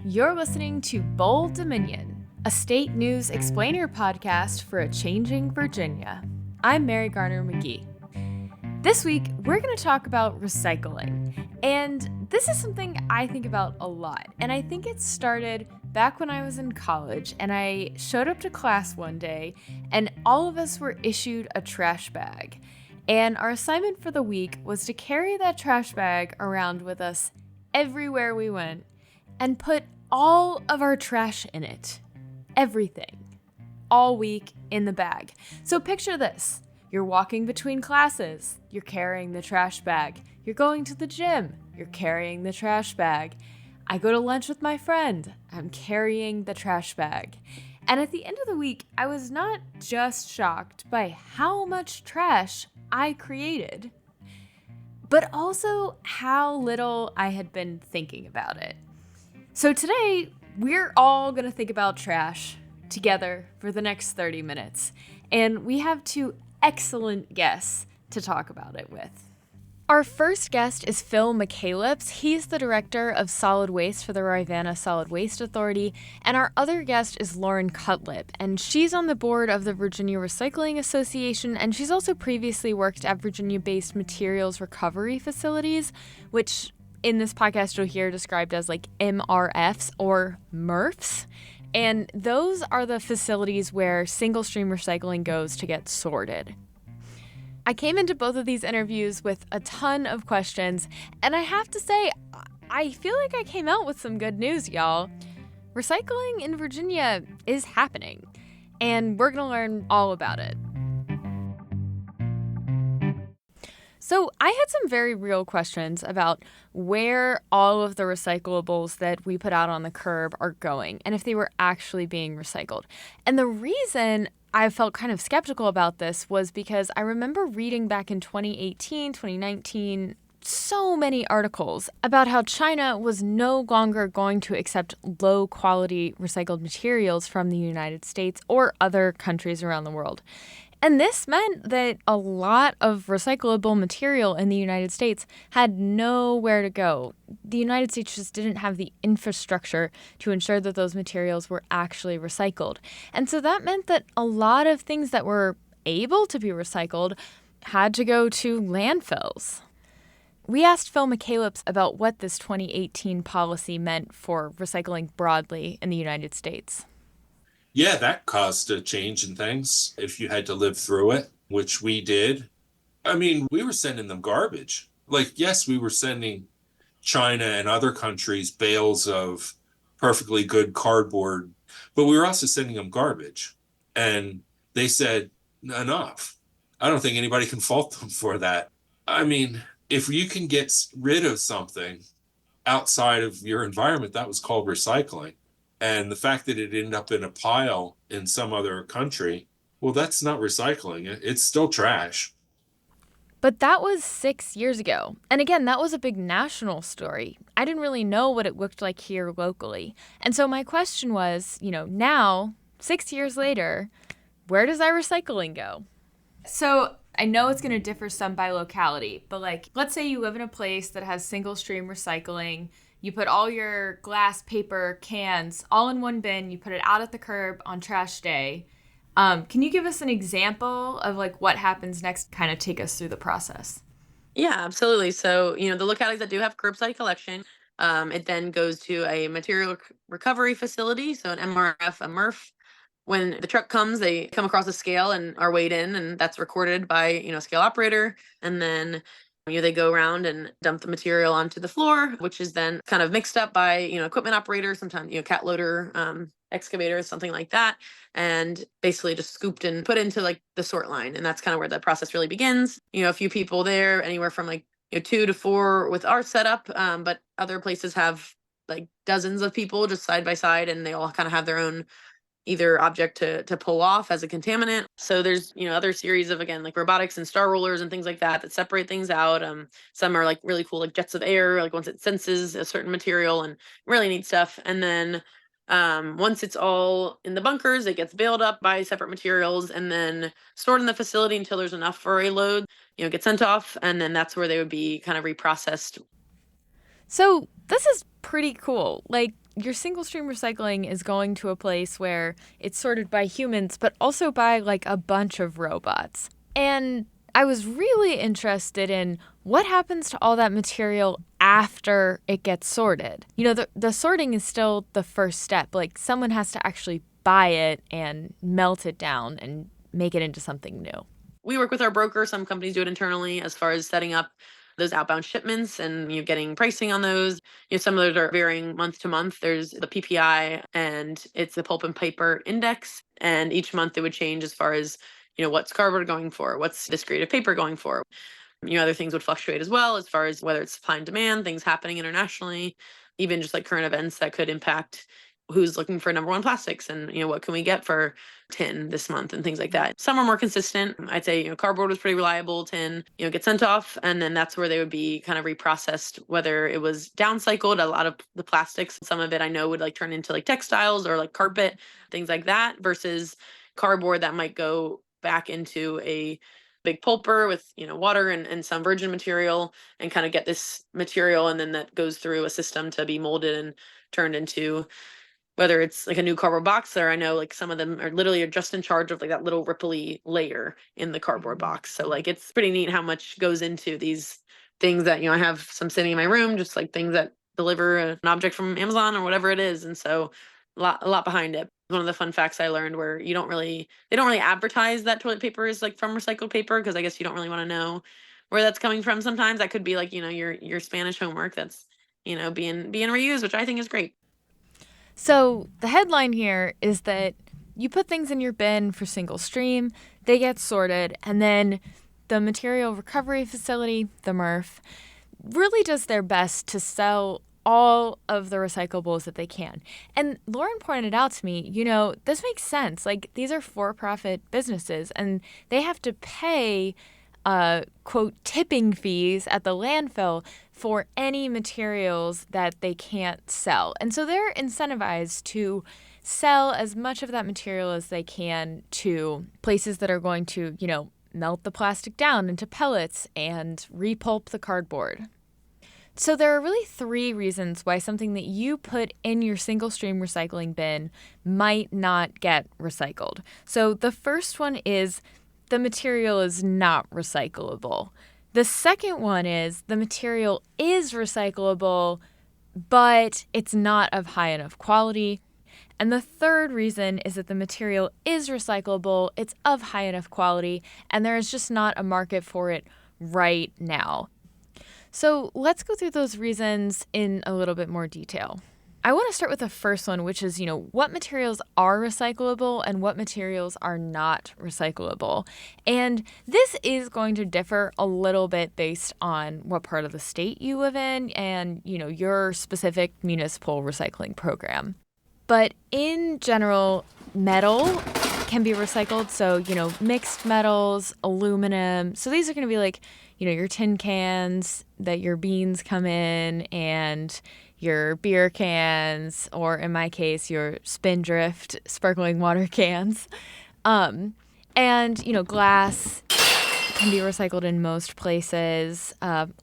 You're listening to Bold Dominion, a state news explainer podcast for a changing Virginia. I'm Mary Garner McGee. This week, we're going to talk about recycling. And this is something I think about a lot. And I think it started back when I was in college and I showed up to class one day and all of us were issued a trash bag. And our assignment for the week was to carry that trash bag around with us everywhere we went and put all of our trash in it. Everything. All week in the bag. So picture this. You're walking between classes. You're carrying the trash bag. You're going to the gym. You're carrying the trash bag. I go to lunch with my friend. I'm carrying the trash bag. And at the end of the week, I was not just shocked by how much trash I created, but also how little I had been thinking about it. So today, we're all going to think about trash together for the next 30 minutes. And we have two excellent guests to talk about it with. Our first guest is Phil McKalips. He's the director of solid waste for the Rivanna Solid Waste Authority. And our other guest is Lauren Cutlip, and she's on the board of the Virginia Recycling Association, and she's also previously worked at Virginia-based materials recovery facilities, which in this podcast you'll hear described as like MRFs or MRFs. And those are the facilities where single-stream recycling goes to get sorted. I came into both of these interviews with a ton of questions, and I have to say, I feel like I came out with some good news, y'all. Recycling in Virginia is happening, and we're going to learn all about it. So I had some very real questions about where all of the recyclables that we put out on the curb are going and if they were actually being recycled. And the reason I felt kind of skeptical about this was because I remember reading back in 2018, 2019, so many articles about how China was no longer going to accept low-quality recycled materials from the United States or other countries around the world. And this meant that a lot of recyclable material in the United States had nowhere to go. The United States just didn't have the infrastructure to ensure that those materials were actually recycled. And so that meant that a lot of things that were able to be recycled had to go to landfills. We asked Phil McKalips about what this 2018 policy meant for recycling broadly in the United States. Yeah, that caused a change in things if you had to live through it, which we did. I mean, we were sending them garbage. Like, yes, we were sending China and other countries bales of perfectly good cardboard, but we were also sending them garbage. And they said, enough. I don't think anybody can fault them for that. I mean, if you can get rid of something outside of your environment, that was called recycling. And the fact that it ended up in a pile in some other country, well, that's not recycling. It's still trash. But that was 6 years ago. And again, that was a big national story. I didn't really know what it looked like here locally. And so my question was, now, 6 years later, where does our recycling go? So I know it's going to differ some by locality, but let's say you live in a place that has single stream recycling. You put all your glass, paper, cans all in one bin. You put it out at the curb on trash day. Can you give us an example of what happens next? Kind of take us through the process. Yeah, absolutely. So, the localities that do have curbside collection, it then goes to a material recovery facility. So an MRF, a MRF. When the truck comes, they come across a scale and are weighed in, and that's recorded by, a scale operator. And then they go around and dump the material onto the floor, which is then kind of mixed up by, equipment operators, sometimes, cat loader, excavators, something like that, and basically just scooped and put into the sort line. And that's kind of where the process really begins. A few people there, anywhere from 2 to 4 with our setup, but other places have dozens of people just side by side, and they all kind of have their own either object to pull off as a contaminant. So there's, other series of, again, robotics and star rollers and things like that separate things out. Some are really cool, jets of air, once it senses a certain material, and really neat stuff. And then once it's all in the bunkers, it gets baled up by separate materials and then stored in the facility until there's enough for a load, get sent off. And then that's where they would be kind of reprocessed. So this is pretty cool. your single stream recycling is going to a place where it's sorted by humans, but also by like a bunch of robots. And I was really interested in what happens to all that material after it gets sorted. You know, the sorting is still the first step. Like, someone has to actually buy it and melt it down and make it into something new. We work with our broker. Some companies do it internally as far as setting up those outbound shipments and getting pricing on those. Some of those are varying month to month. There's the PPI, and it's the pulp and paper index, and each month it would change as far as what's cardboard going for, what's this grade of paper going for. Other things would fluctuate as well, as far as whether it's supply and demand, things happening internationally, even just like current events that could impact who's looking for number one plastics, and what can we get for tin this month, and things like that. Some are more consistent. I'd say cardboard was pretty reliable. Tin gets sent off, and then that's where they would be kind of reprocessed, whether it was downcycled. A lot of the plastics, some of it I know would like turn into like textiles or like carpet, things like that, versus cardboard that might go back into a big pulper with water and some virgin material, and kind of get this material, and then that goes through a system to be molded and turned into, whether it's like a new cardboard box, or I know like some of them are literally just in charge of like that little ripply layer in the cardboard box. So like it's pretty neat how much goes into these things that I have some sitting in my room, just like things that deliver an object from Amazon or whatever it is. And so a lot behind it. One of the fun facts I learned, where they don't really advertise that toilet paper is like from recycled paper, because I guess you don't really want to know where that's coming from. Sometimes that could be like your Spanish homework that's being reused, which I think is great. So the headline here is that you put things in your bin for single stream, they get sorted, and then the material recovery facility, the MRF, really does their best to sell all of the recyclables that they can. And Lauren pointed out to me, this makes sense. Like, these are for-profit businesses, and they have to pay quote, tipping fees at the landfill for any materials that they can't sell. And so they're incentivized to sell as much of that material as they can to places that are going to, melt the plastic down into pellets and repulp the cardboard. So there are really 3 reasons why something that you put in your single stream recycling bin might not get recycled. So the first one is the material is not recyclable. The second one is the material is recyclable, but it's not of high enough quality. And the third reason is that the material is recyclable, it's of high enough quality, and there is just not a market for it right now. So let's go through those reasons in a little bit more detail. I want to start with the first one, which is, what materials are recyclable and what materials are not recyclable. And this is going to differ a little bit based on what part of the state you live in and, your specific municipal recycling program. But in general, metal can be recycled. So, mixed metals, aluminum. So these are going to be like, your tin cans that your beans come in, and your beer cans, or in my case, your Spindrift sparkling water cans. And, glass can be recycled in most places.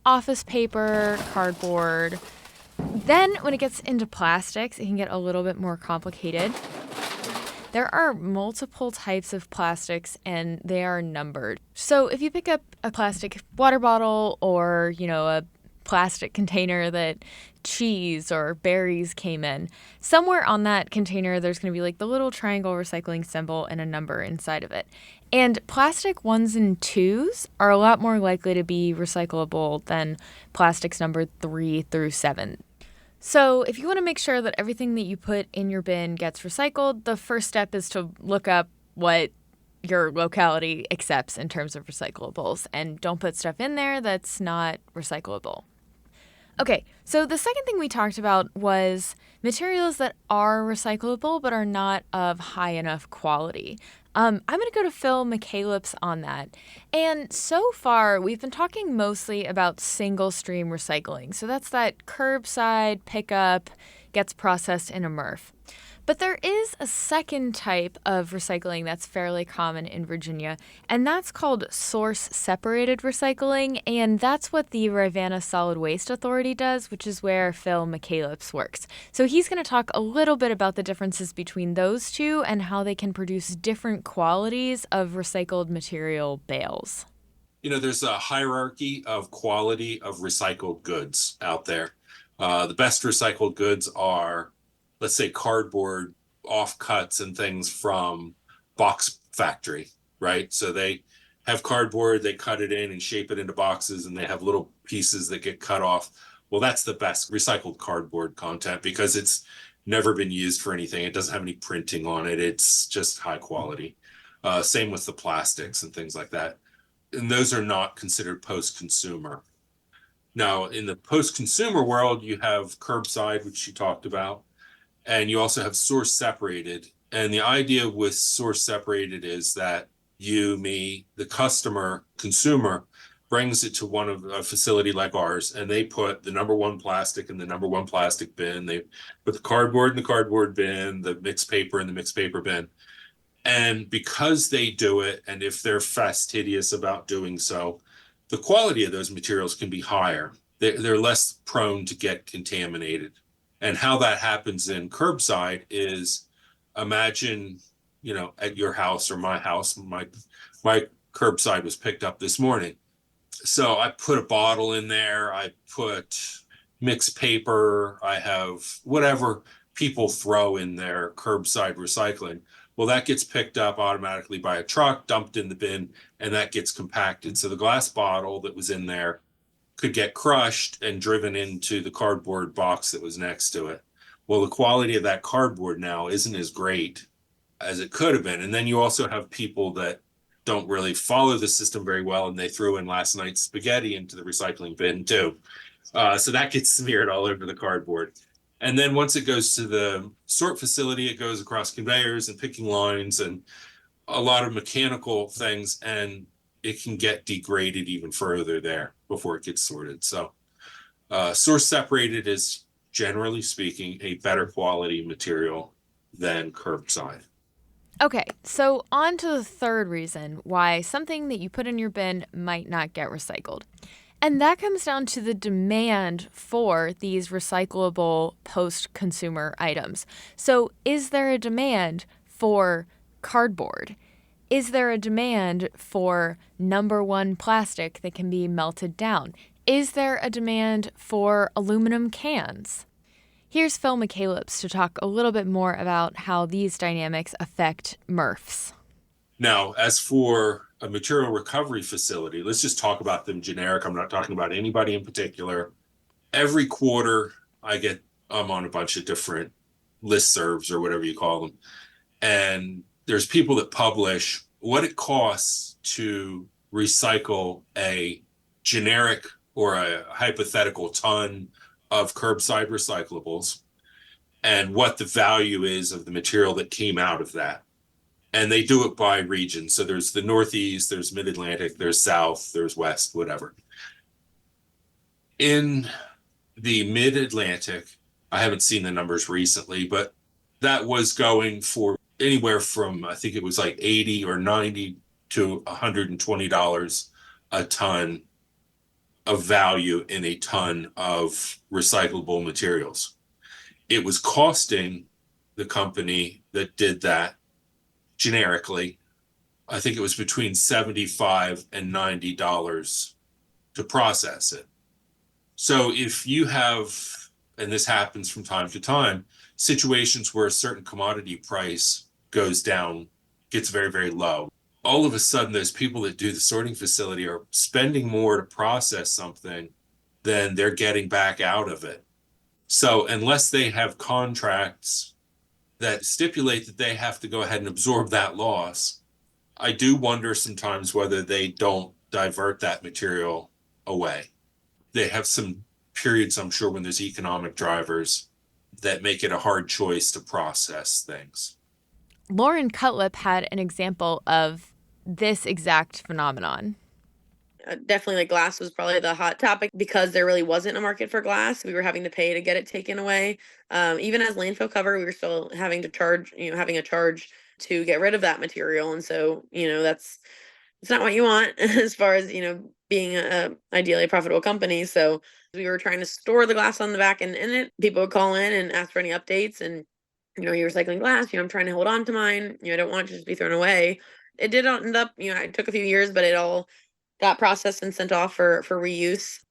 Office paper, cardboard. Then when it gets into plastics, it can get a little bit more complicated. There are multiple types of plastics, and they are numbered. So if you pick up a plastic water bottle, or, a plastic container that cheese or berries came in, somewhere on that container there's going to be like the little triangle recycling symbol and a number inside of it. And plastic 1s and 2s are a lot more likely to be recyclable than plastics numbered 3 through 7. So if you want to make sure that everything that you put in your bin gets recycled, the first step is to look up what your locality accepts in terms of recyclables, and don't put stuff in there that's not recyclable. Okay, so the second thing we talked about was materials that are recyclable but are not of high enough quality. I'm going to go to Phil McKalips on that. And so far, we've been talking mostly about single stream recycling. So that's that curbside pickup, gets processed in a MRF. But there is a second type of recycling that's fairly common in Virginia, and that's called source-separated recycling, and that's what the Rivanna Solid Waste Authority does, which is where Phil McKalips works. So he's going to talk a little bit about the differences between those two and how they can produce different qualities of recycled material bales. There's a hierarchy of quality of recycled goods out there. The best recycled goods are, let's say, cardboard offcuts and things from box factory, right? So they have cardboard, they cut it in and shape it into boxes, and they have little pieces that get cut off. Well, that's the best recycled cardboard content because it's never been used for anything. It doesn't have any printing on it. It's just high quality. Same with the plastics and things like that. And those are not considered post-consumer. Now, in the post-consumer world, you have curbside, which you talked about, and you also have source separated. And the idea with source separated is that you, me, the customer, consumer, brings it to one of a facility like ours, and they put the number one plastic in the number one plastic bin. They put the cardboard in the cardboard bin, the mixed paper in the mixed paper bin. And because they do it, and if they're fastidious about doing so, the quality of those materials can be higher. They're less prone to get contaminated. And how that happens in curbside is, imagine, at your house or my house, my curbside was picked up this morning. So I put a bottle in there, I put mixed paper, I have whatever people throw in their curbside recycling. Well, that gets picked up automatically by a truck, dumped in the bin, and that gets compacted. So the glass bottle that was in there could get crushed and driven into the cardboard box that was next to it. Well, the quality of that cardboard now isn't as great as it could have been. And then you also have people that don't really follow the system very well, and they threw in last night's spaghetti into the recycling bin too. So that gets smeared all over the cardboard. And then once it goes to the sort facility, it goes across conveyors and picking lines and a lot of mechanical things, and it can get degraded even further there before it gets sorted. So source separated is, generally speaking, a better quality material than curbside. Okay, so on to the third reason why something that you put in your bin might not get recycled. And that comes down to the demand for these recyclable post-consumer items. So is there a demand for cardboard? Is there a demand for number one plastic that can be melted down? Is there a demand for aluminum cans? Here's Phil McKalips to talk a little bit more about how these dynamics affect MRFs. Now, as for a material recovery facility, let's just talk about them generic. I'm not talking about anybody in particular. Every quarter, I'm on a bunch of different listservs or whatever you call them. And there's people that publish what it costs to recycle a generic or a hypothetical ton of curbside recyclables and what the value is of the material that came out of that. And they do it by region. So there's the Northeast, there's Mid-Atlantic, there's South, there's West, whatever. In the Mid-Atlantic, I haven't seen the numbers recently, but that was going for anywhere from, I think it was like $80 or $90 to $120 a ton of value in a ton of recyclable materials. It was costing the company that did that generically, I think it was between $75 and $90 to process it. So if you have, and this happens from time to time, situations where a certain commodity price goes down, gets very, very low, all of a sudden those people that do the sorting facility are spending more to process something than they're getting back out of it. So unless they have contracts that stipulate that they have to go ahead and absorb that loss, I do wonder sometimes whether they don't divert that material away. They have some periods, I'm sure, when there's economic drivers that make it a hard choice to process things. Lauren Cutlip had an example of this exact phenomenon. Definitely like glass was probably the hot topic because there really wasn't a market for glass. We were having to pay to get it taken away. Even as landfill cover, we were still having to charge, having a charge to get rid of that material. And so, it's not what you want as far as, being ideally a profitable company. So we were trying to store the glass on the back and in it. People would call in and ask for any updates and, you're recycling glass, I'm trying to hold on to mine. I don't want it to just be thrown away. It did end up, it took a few years, but it all got processed and sent off for reuse.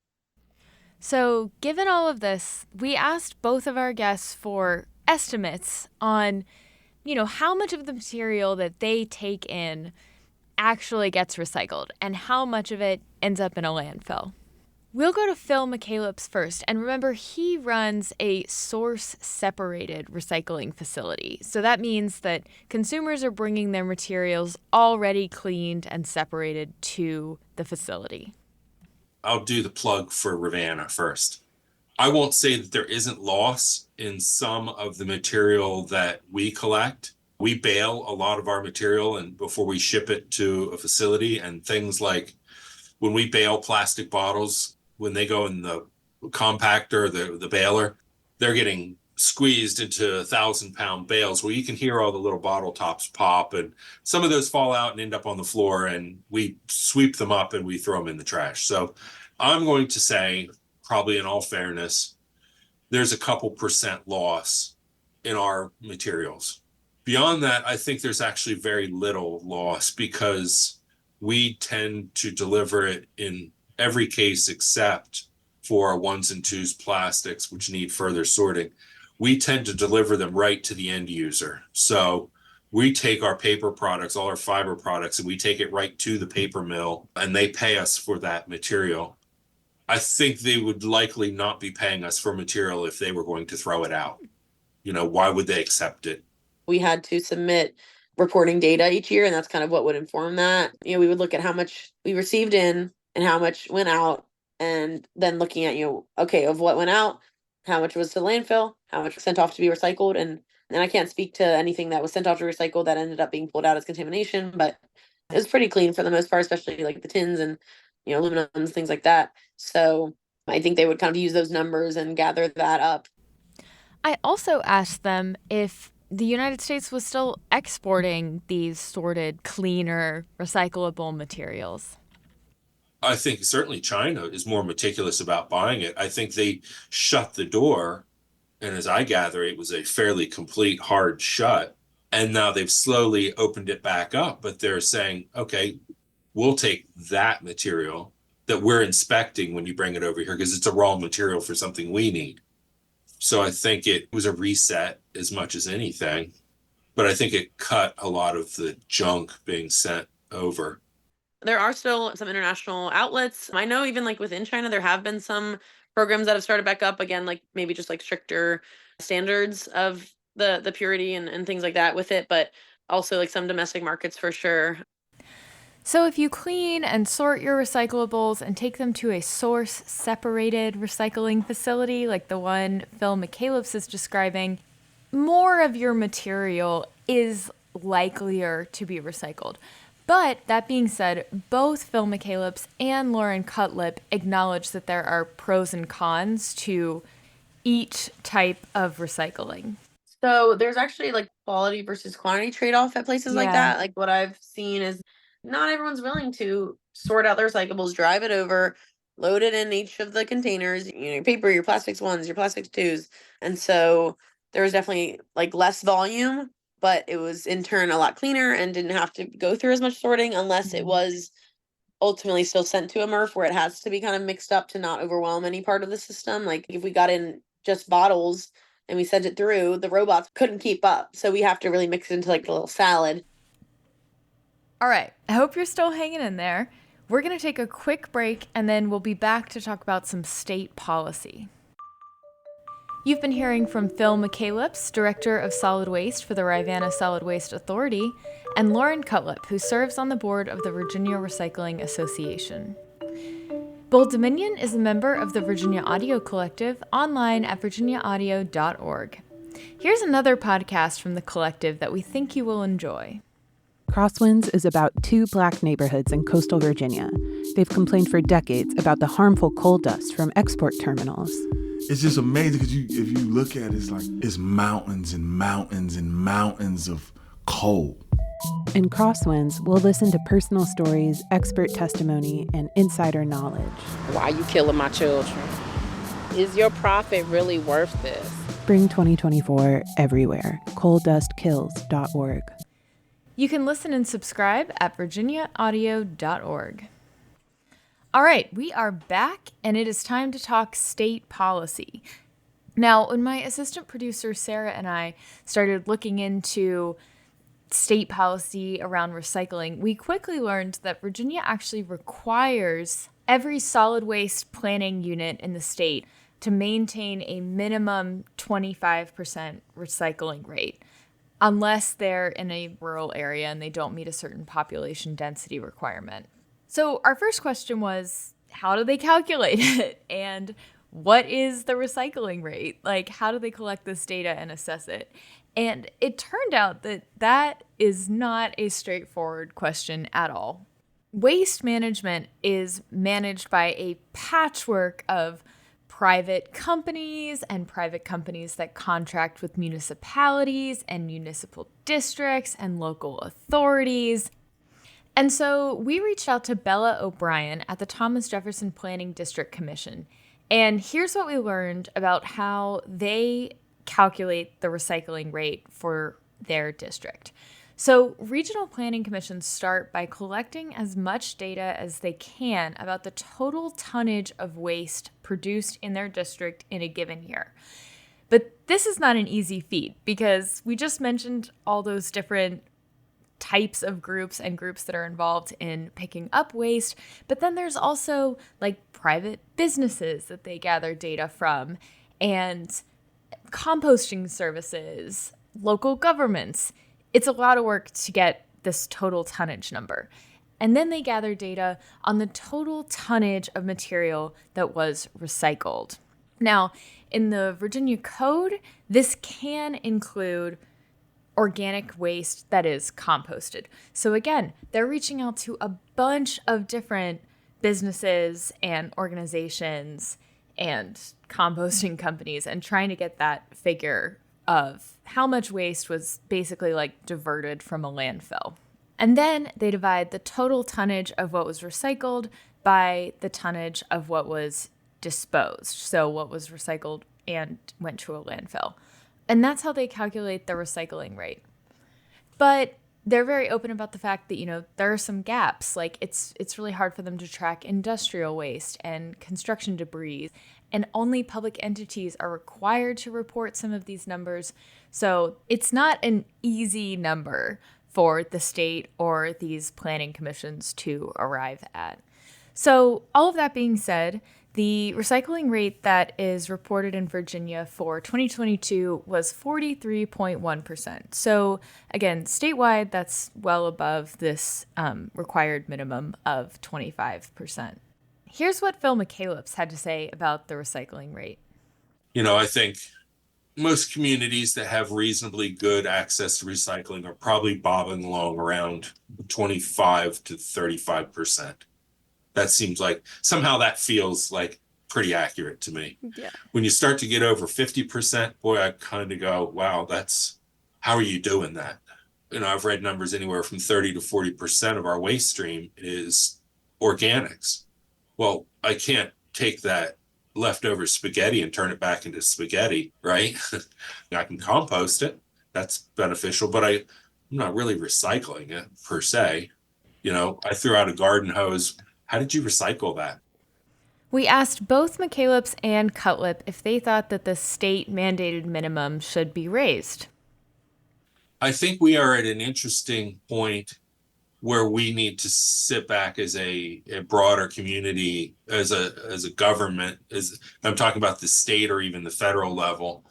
So, given all of this, we asked both of our guests for estimates on, how much of the material that they take in actually gets recycled and how much of it ends up in a landfill. We'll go to Phil McKalips first, and remember, he runs a source-separated recycling facility. So that means that consumers are bringing their materials already cleaned and separated to the facility. I'll do the plug for Rivanna first. I won't say that there isn't loss in some of the material that we collect. We bale a lot of our material and before we ship it to a facility, and things like when we bale plastic bottles, when they go in the compactor, the baler, they're getting squeezed into 1,000-pound bales where you can hear all the little bottle tops pop, and some of those fall out and end up on the floor, and we sweep them up and we throw them in the trash. So I'm going to say, probably in all fairness, there's a couple percent loss in our materials. Beyond that, I think there's actually very little loss because we tend to deliver it in every case except for our 1s and 2s plastics, which need further sorting. We tend to deliver them right to the end user. So we take our paper products, all our fiber products, and we take it right to the paper mill, and they pay us for that material. I think they would likely not be paying us for material if they were going to throw it out. Why would they accept it? We had to submit reporting data each year, and that's kind of what would inform that. We would look at how much we received in and how much went out, and then looking at, okay, of what went out, how much was to landfill, how much was sent off to be recycled. And I can't speak to anything that was sent off to recycle that ended up being pulled out as contamination, but it was pretty clean for the most part, especially like the tins and, aluminums, things like that. So I think they would kind of use those numbers and gather that up. I also asked them if the United States was still exporting these sorted, cleaner, recyclable materials. I think certainly China is more meticulous about buying it. I think they shut the door, and as I gather, it was a fairly complete hard shut. And now they've slowly opened it back up, but they're saying, okay, we'll take that material that we're inspecting when you bring it over here because it's a raw material for something we need. So I think it was a reset as much as anything, but I think it cut a lot of the junk being sent over. There are still some international outlets. I know even like within China, there have been some programs that have started back up again, like maybe just like stricter standards of the purity and things like that with it, but also like some domestic markets for sure. So if you clean and sort your recyclables and take them to a source-separated recycling facility like the one Phil McKalips is describing, more of your material is likelier to be recycled. But that being said, both Phil McKalips and Lauren Cutlip acknowledge that there are pros and cons to each type of recycling. So there's actually like quality versus quantity trade-off at places like that. Like what I've seen is not everyone's willing to sort out their recyclables, drive it over, load it in each of the containers, your paper, your plastics 1s, your plastics 2s. And so there was definitely like less volume, but it was in turn a lot cleaner and didn't have to go through as much sorting unless it was ultimately still sent to a MRF where it has to be kind of mixed up to not overwhelm any part of the system. Like if we got in just bottles and we sent it through, the robots couldn't keep up. So we have to really mix it into like a little salad. All right, I hope you're still hanging in there. We're going to take a quick break and then we'll be back to talk about some state policy. You've been hearing from Phil McKalips, Director of Solid Waste for the Rivanna Solid Waste Authority, and Lauren Cutlip, who serves on the board of the Virginia Recycling Association. Bold Dominion is a member of the Virginia Audio Collective online at virginiaaudio.org. Here's another podcast from the collective that we think you will enjoy. Crosswinds is about 2 Black neighborhoods in coastal Virginia. They've complained for decades about the harmful coal dust from export terminals. It's just amazing because if you look at it, it's like it's mountains and mountains and mountains of coal. In Crosswinds, we'll listen to personal stories, expert testimony, and insider knowledge. Why are you killing my children? Is your profit really worth this? Bring 2024 everywhere. coaldustkills.org. You can listen and subscribe at virginiaaudio.org. All right, we are back, and it is time to talk state policy. Now, when my assistant producer Sarah and I started looking into state policy around recycling, we quickly learned that Virginia actually requires every solid waste planning unit in the state to maintain a minimum 25% recycling rate, unless they're in a rural area and they don't meet a certain population density requirement. So our first question was, how do they calculate it? And what is the recycling rate? Like, how do they collect this data and assess it? And it turned out that that is not a straightforward question at all. Waste management is managed by a patchwork of private companies and private companies that contract with municipalities and municipal districts and local authorities. And so we reached out to Bella O'Brien at the Thomas Jefferson Planning District Commission. And here's what we learned about how they calculate the recycling rate for their district. So regional planning commissions start by collecting as much data as they can about the total tonnage of waste produced in their district in a given year. But this is not an easy feat because we just mentioned all those different types of groups and groups that are involved in picking up waste. But then there's also like private businesses that they gather data from, and composting services, local governments. It's a lot of work to get this total tonnage number. And then they gather data on the total tonnage of material that was recycled. Now, in the Virginia Code, this can include organic waste that is composted. So again, they're reaching out to a bunch of different businesses and organizations and composting companies and trying to get that figure of how much waste was basically like diverted from a landfill. And then they divide the total tonnage of what was recycled by the tonnage of what was disposed. So what was recycled and went to a landfill. And that's how they calculate the recycling rate. But they're very open about the fact that, there are some gaps. Like it's really hard for them to track industrial waste and construction debris. And only public entities are required to report some of these numbers. So it's not an easy number for the state or these planning commissions to arrive at. So all of that being said, the recycling rate that is reported in Virginia for 2022 was 43.1%. So again, statewide, that's well above this required minimum of 25%. Here's what Phil McKalips had to say about the recycling rate. I think most communities that have reasonably good access to recycling are probably bobbing along around 25 to 35%. That seems like somehow that feels like pretty accurate to me. Yeah. When you start to get over 50%, boy, I kind of go, wow, how are you doing that? I've read numbers anywhere from 30 to 40% of our waste stream is organics. Well, I can't take that leftover spaghetti and turn it back into spaghetti, right? I can compost it. That's beneficial, but I'm not really recycling it per se. I threw out a garden hose. How did you recycle that? We asked both McKalips and Cutlip if they thought that the state mandated minimum should be raised. I think we are at an interesting point where we need to sit back as a broader community, as a government, as I'm talking about the state or even the federal level.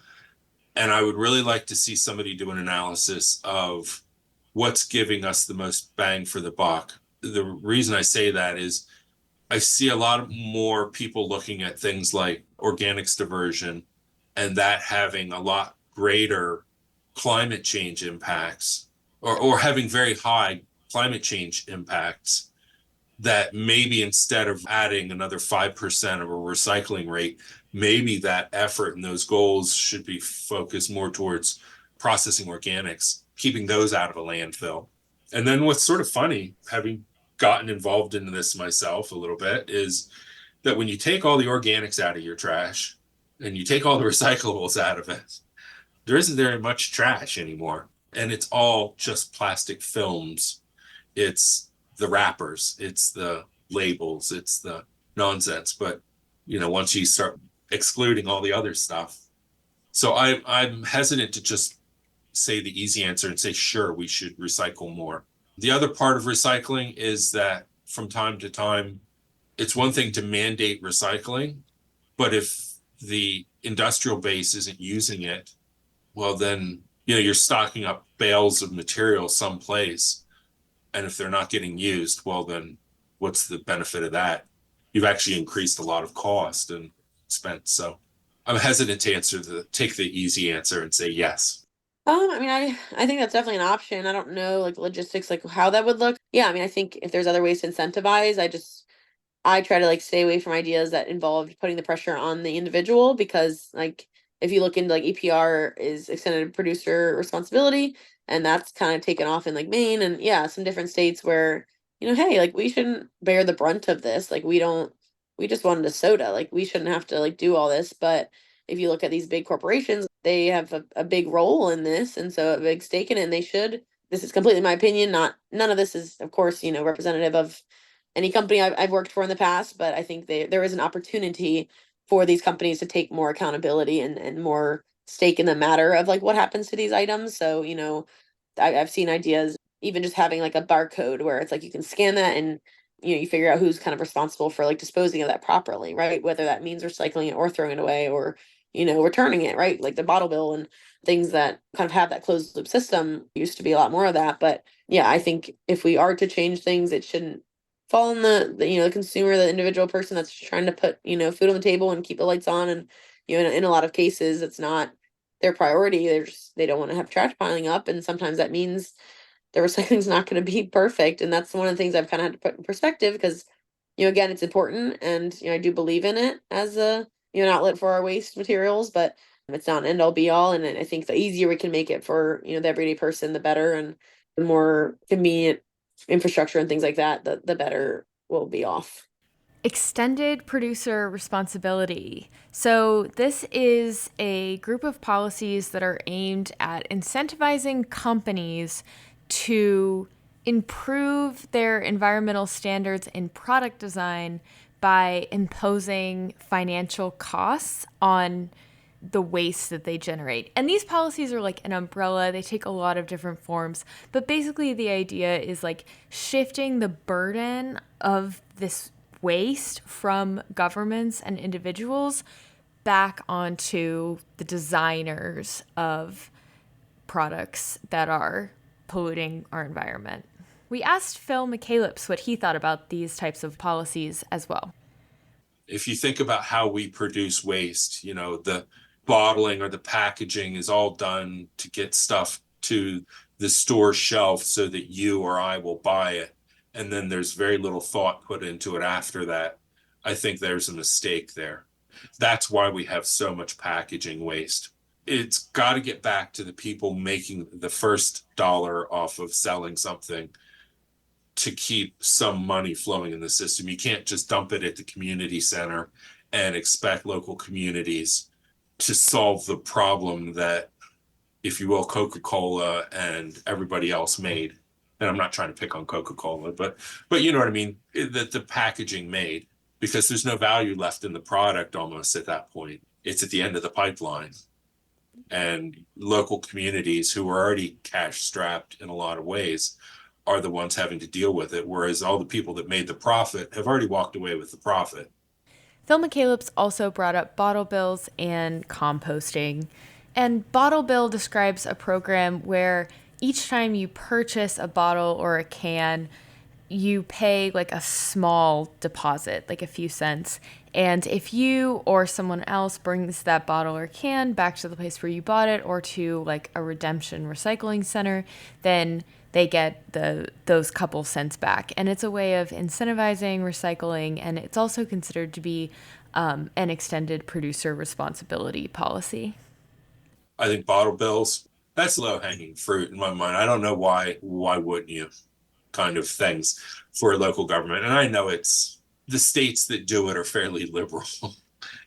And I would really like to see somebody do an analysis of what's giving us the most bang for the buck. The reason I say that is I see a lot more people looking at things like organics diversion and that having a lot greater climate change impacts or having very high climate change impacts, that maybe instead of adding another 5% of a recycling rate, maybe that effort and those goals should be focused more towards processing organics, keeping those out of a landfill. And then what's sort of funny, having gotten involved in this myself a little bit, is that when you take all the organics out of your trash and you take all the recyclables out of it, there isn't very much trash anymore. And it's all just plastic films. It's the wrappers, it's the labels, it's the nonsense. But, once you start excluding all the other stuff. So I'm hesitant to just say the easy answer and say, sure, we should recycle more. The other part of recycling is that from time to time, it's one thing to mandate recycling, but if the industrial base isn't using it, well, then, you're stocking up bales of material someplace. And if they're not getting used, well, then what's the benefit of that? You've actually increased a lot of cost and expense. So I'm hesitant to take the easy answer and say yes. I think that's definitely an option. I don't know, like logistics, like how that would look. Yeah, I think if there's other ways to incentivize, I try to like stay away from ideas that involve putting the pressure on the individual, because like if you look into like EPR is extended producer responsibility, and that's kind of taken off in like Maine and some different states where, hey, like we shouldn't bear the brunt of this. Like we just wanted a soda. Like we shouldn't have to like do all this. But if you look at these big corporations, they have a big role in this, and so a big stake in it, and they should. This is completely my opinion. None of this is, of course, representative of any company I've worked for in the past, but I think there is an opportunity for these companies to take more accountability and more stake in the matter of like what happens to these items. So, I've seen ideas, even just having like a barcode where it's like you can scan that and you figure out who's kind of responsible for like disposing of that properly, right? Whether that means recycling it or throwing it away or, returning it, right? Like the bottle bill and things that kind of have that closed loop system used to be a lot more of that. But yeah, I think if we are to change things, it shouldn't fall on the consumer, the individual person that's trying to put, food on the table and keep the lights on. And, in a lot of cases, it's not their priority. They don't want to have trash piling up. And sometimes that means the recycling's not going to be perfect. And that's one of the things I've kind of had to put in perspective because, again, it's important. And, I do believe in it as a, an outlet for our waste materials, but it's not an end all be all. And I think the easier we can make it for, the everyday person, the better, and the more convenient infrastructure and things like that, the better we'll be off. Extended producer responsibility. So this is a group of policies that are aimed at incentivizing companies to improve their environmental standards in product design by imposing financial costs on the waste that they generate. And these policies are like an umbrella. They take a lot of different forms. But basically the idea is like shifting the burden of this waste from governments and individuals back onto the designers of products that are polluting our environment. We asked Phil McKalips what he thought about these types of policies as well. If you think about how we produce waste, the bottling or the packaging is all done to get stuff to the store shelf so that you or I will buy it. And then there's very little thought put into it after that. I think there's a mistake there. That's why we have so much packaging waste. It's got to get back to the people making the first dollar off of selling something to keep some money flowing in the system. You can't just dump it at the community center and expect local communities to solve the problem that, if you will, Coca-Cola and everybody else made. And I'm not trying to pick on Coca-Cola, but you know what I mean, that the packaging made, because there's no value left in the product almost at that point. It's at the end of the pipeline. And local communities who are already cash strapped in a lot of ways are the ones having to deal with it, whereas all the people that made the profit have already walked away with the profit. Phil McKalips also brought up bottle bills and composting. And Bottle Bill describes a program where each time you purchase a bottle or a can, you pay like a small deposit, like a few cents. And if you or someone else brings that bottle or can back to the place where you bought it or to like a redemption recycling center, then they get those couple cents back. And it's a way of incentivizing recycling, and it's also considered to be an extended producer responsibility policy. I think bottle bills, that's low-hanging fruit in my mind. I don't know why wouldn't you kind of things for local government. And I know it's the states that do it are fairly liberal.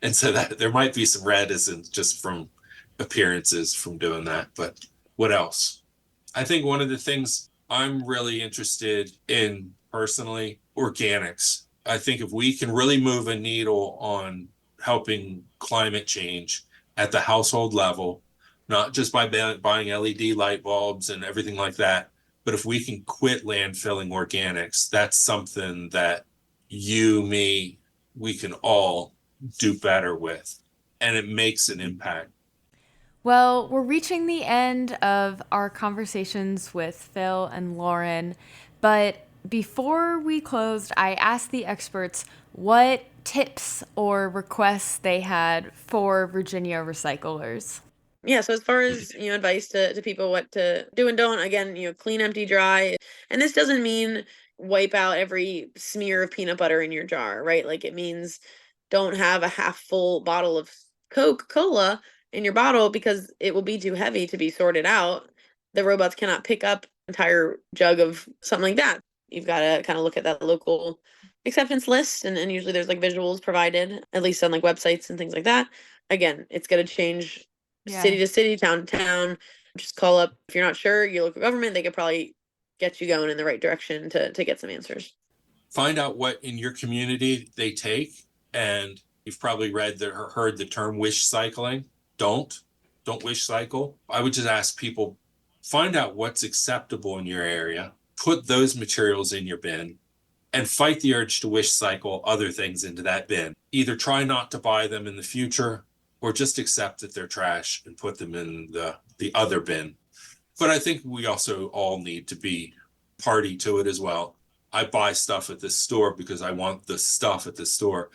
And so that there might be some reticence just from appearances from doing that. But what else? I think one of the things I'm really interested in personally, organics. I think if we can really move a needle on helping climate change at the household level, not just by buying LED light bulbs and everything like that, but if we can quit landfilling organics, that's something that you, me, we can all do better with, and it makes an impact. Well, we're reaching the end of our conversations with Phil and Lauren, but before we closed, I asked the experts what tips or requests they had for Virginia recyclers. Yeah, so as far as, advice to people what to do and don't, again, clean, empty, dry. And this doesn't mean wipe out every smear of peanut butter in your jar, right? Like, it means don't have a half full bottle of Coca-Cola in your bottle because it will be too heavy to be sorted out. The robots cannot pick up an entire jug of something like that. You've got to kind of look at that local acceptance list, and usually there's like visuals provided, at least on like websites and things like that. Again, it's going to change city to city, town to town. Just call up if you're not sure your local government. They could probably get you going in the right direction to get some answers. Find out what in your community they take, and you've probably read or heard the term wish cycling. Don't wish cycle. I would just ask people, find out what's acceptable in your area, put those materials in your bin, and fight the urge to wish cycle other things into that bin. Either try not to buy them in the future, or just accept that they're trash and put them in the other bin. But I think we also all need to be party to it as well. I buy stuff at this store because I want the stuff at the store.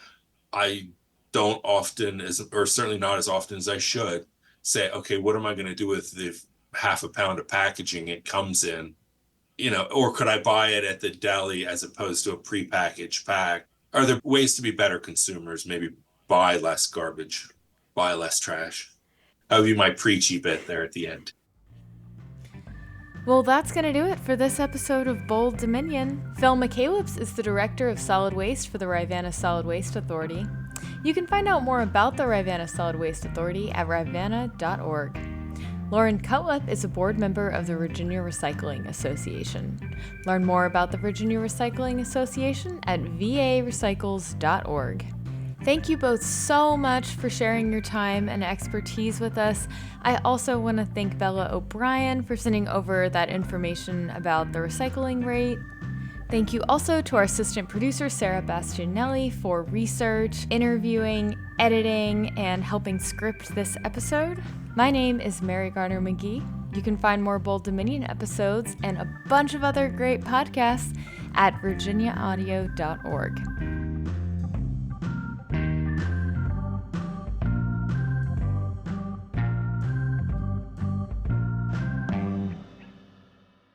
I don't often, or certainly not as often as I should, say, okay, what am I going to do with the half a pound of packaging it comes in? Or could I buy it at the deli as opposed to a prepackaged pack? Are there ways to be better consumers? Maybe buy less garbage, buy less trash. That would be my preachy bit there at the end. Well, that's going to do it for this episode of Bold Dominion. Phil McKalips is the Director of Solid Waste for the Rivanna Solid Waste Authority. You can find out more about the Rivanna Solid Waste Authority at rivanna.org. Lauren Cutlip is a board member of the Virginia Recycling Association. Learn more about the Virginia Recycling Association at varecycles.org. Thank you both so much for sharing your time and expertise with us. I also want to thank Bella O'Brien for sending over that information about the recycling rate. Thank you also to our assistant producer, Sarah Bastianelli, for research, interviewing, editing, and helping script this episode. My name is Mary Garner McGee. You can find more Bold Dominion episodes and a bunch of other great podcasts at virginiaaudio.org.